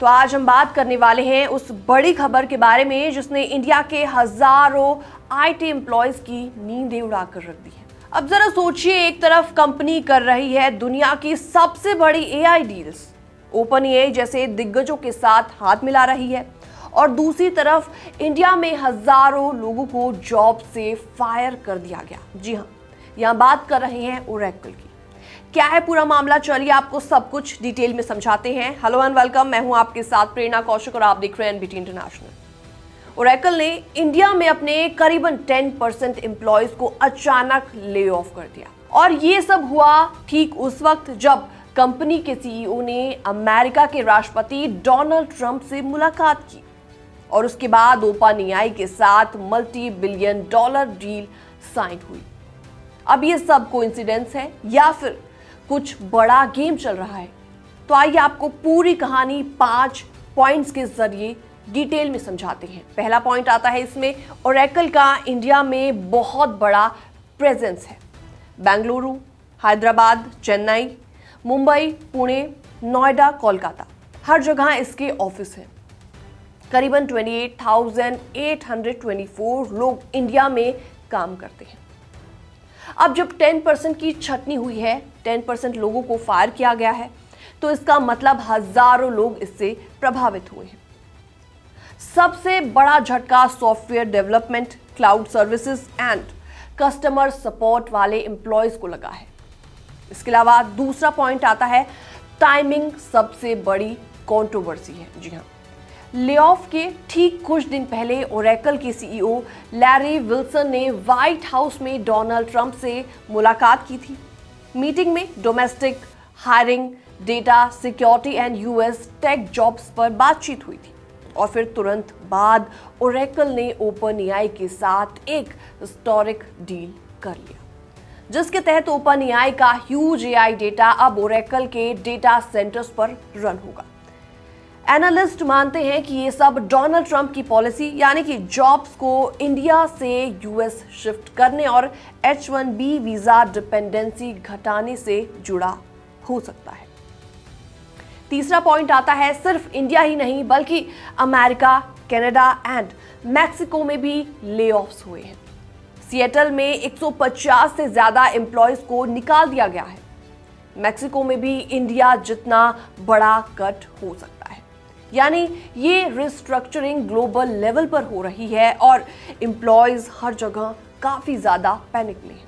तो आज हम बात करने वाले हैं उस बड़ी खबर के बारे में जिसने इंडिया के हजारों आईटी एम्प्लॉयज की नींदें उड़ाकर रख दी है। अब जरा सोचिए, एक तरफ कंपनी कर रही है दुनिया की सबसे बड़ी एआई डील्स, ओपन एआई जैसे दिग्गजों के साथ हाथ मिला रही है, और दूसरी तरफ इंडिया में हजारों लोगों को जॉब से फायर कर दिया गया। जी हाँ, यहाँ बात कर रहे हैं ओरेकल की। क्या है पूरा मामला, चलिए आपको सब कुछ डिटेल में समझाते हैं। हेलो एंड वेलकम, मैं हूं आपके साथ प्रेरणा कौशिक और आप देख रहे हैं एनबीटी इंटरनेशनल। ओरेकल ने इंडिया में अपने करीबन 10% एम्प्लॉयज को अचानक ले ऑफ कर दिया, और ये सब हुआ ठीक उस वक्त जब कंपनी के सीईओ ने अमेरिका के राष्ट्रपति डोनाल्ड ट्रंप से मुलाकात की, और उसके बाद ओपन एआई के साथ $multi-billion डील साइन हुई। अब ये सब कोइंसिडेंस है या फिर कुछ बड़ा गेम चल रहा है? तो आइए आपको पूरी कहानी 5 पॉइंट्स के जरिए डिटेल में समझाते हैं। पहला पॉइंट आता है इसमें, ओरेकल का इंडिया में बहुत बड़ा प्रेजेंस है। बेंगलुरु, हैदराबाद, चेन्नई, मुंबई, पुणे, नोएडा, कोलकाता, हर जगह इसके ऑफिस हैं। करीबन 28,824 लोग इंडिया में काम करते हैं। अब जब 10% की छटनी हुई है, 10% लोगों को फायर किया गया है, तो इसका मतलब हजारों लोग इससे प्रभावित हुए हैं। सबसे बड़ा झटका software development, cloud services and customer support वाले एम्प्लॉयज को लगा है। इसके अलावा दूसरा पॉइंट आता है, टाइमिंग सबसे बड़ी कंट्रोवर्सी है। जी हाँ, लेऑफ के ठीक कुछ दिन पहले ओरेकल के सीईओ लैरी विल्सन ने व्हाइट हाउस में डोनाल्ड ट्रंप से मुलाकात की थी। मीटिंग में domestic hiring, data security and US tech jobs पर बातचीत हुई थी, और फिर तुरंत बाद ओरेकल ने ओपन एआई के साथ एक हिस्टोरिक डील कर लिया, जिसके तहत ओपन एआई का ह्यूज एआई डेटा अब ओरेकल के डेटा सेंटर्स पर रन होगा। एनालिस्ट मानते हैं कि ये सब डोनाल्ड ट्रंप की पॉलिसी, यानी कि जॉब्स को इंडिया से यूएस शिफ्ट करने और H-1B वीजा डिपेंडेंसी घटाने से जुड़ा हो सकता है। तीसरा पॉइंट आता है, सिर्फ इंडिया ही नहीं बल्कि अमेरिका, कनाडा एंड मैक्सिको में भी लेऑफ्स हुए हैं। सिएटल में 150 से ज्यादा एम्प्लॉयज को निकाल दिया गया है। मैक्सिको में भी इंडिया जितना बड़ा कट हो सकता है। यानी ये रिस्ट्रक्चरिंग ग्लोबल लेवल पर हो रही है और एम्प्लॉयज हर जगह काफी ज्यादा पैनिक में है।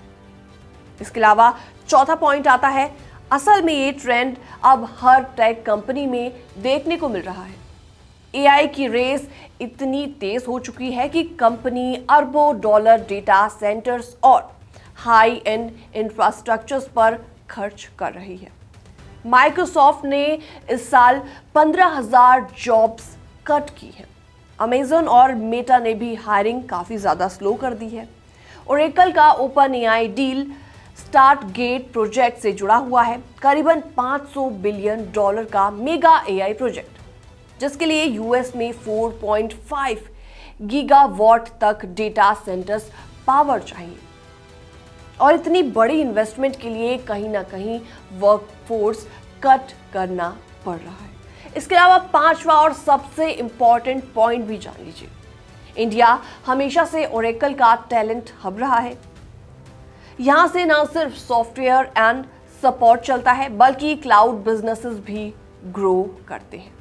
इसके अलावा चौथा पॉइंट आता है, असल में ये ट्रेंड अब हर टेक कंपनी में देखने को मिल रहा है। एआई की रेस इतनी तेज हो चुकी है कि कंपनी अरबों डॉलर डेटा सेंटर्स और हाई एंड इंफ्रास्ट्रक्चर्स पर खर्च कर रही है। माइक्रोसॉफ्ट ने इस साल 15,000 जॉब्स कट की है। अमेजन और मेटा ने भी हायरिंग काफ़ी ज़्यादा स्लो कर दी है। ओरेकल का OpenAI deal Stargate project से जुड़ा हुआ है, करीबन $500 बिलियन का मेगा एआई प्रोजेक्ट, जिसके लिए यूएस में 4.5 गीगावाट तक डेटा सेंटर्स पावर चाहिए। और इतनी बड़ी इन्वेस्टमेंट के लिए कहीं ना कहीं वर्कफोर्स कट करना पड़ रहा है। इसके अलावा पांचवा और सबसे इंपॉर्टेंट पॉइंट भी जान लीजिए, इंडिया हमेशा से ओरेकल का टैलेंट हब रहा है। यहां से न सिर्फ सॉफ्टवेयर एंड सपोर्ट चलता है बल्कि क्लाउड बिजनेसेस भी ग्रो करते हैं।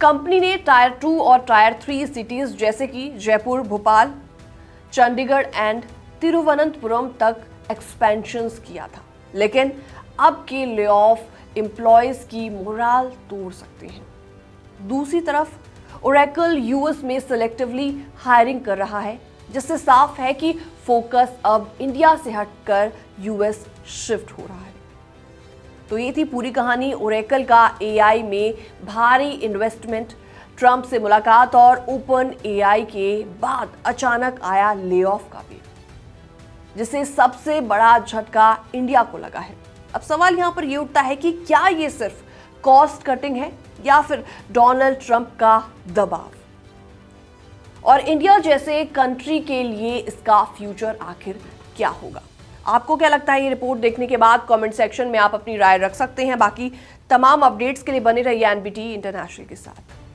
कंपनी ने टायर 2 और टायर 3 सिटीज जैसे कि जयपुर, भोपाल, चंडीगढ़ एंड तिरुवनंतपुरम तक एक्सपेंशंस किया था, लेकिन अब के लेऑफ एम्प्लॉयज की मोराल तोड़ सकते हैं। दूसरी तरफ ओरेकल यूएस में सिलेक्टिवली हायरिंग कर रहा है, जिससे साफ है कि फोकस अब इंडिया से हटकर यूएस शिफ्ट हो रहा है। तो ये थी पूरी कहानी ओरेकल का एआई में भारी इन्वेस्टमेंट, ट्रंप से मुलाकात और ओपन एआई के बाद अचानक आया लेऑफ का भी, जिससे सबसे बड़ा झटका इंडिया को लगा है। अब सवाल यहां पर यह उठता है कि क्या ये सिर्फ कॉस्ट कटिंग है या फिर डोनाल्ड ट्रंप का दबाव, और इंडिया जैसे कंट्री के लिए इसका फ्यूचर आखिर क्या होगा? आपको क्या लगता है ये रिपोर्ट देखने के बाद? कमेंट सेक्शन में आप अपनी राय रख सकते हैं। बाकी तमाम अपडेट्स के लिए बने रहिए एनबीटी इंटरनेशनल के साथ।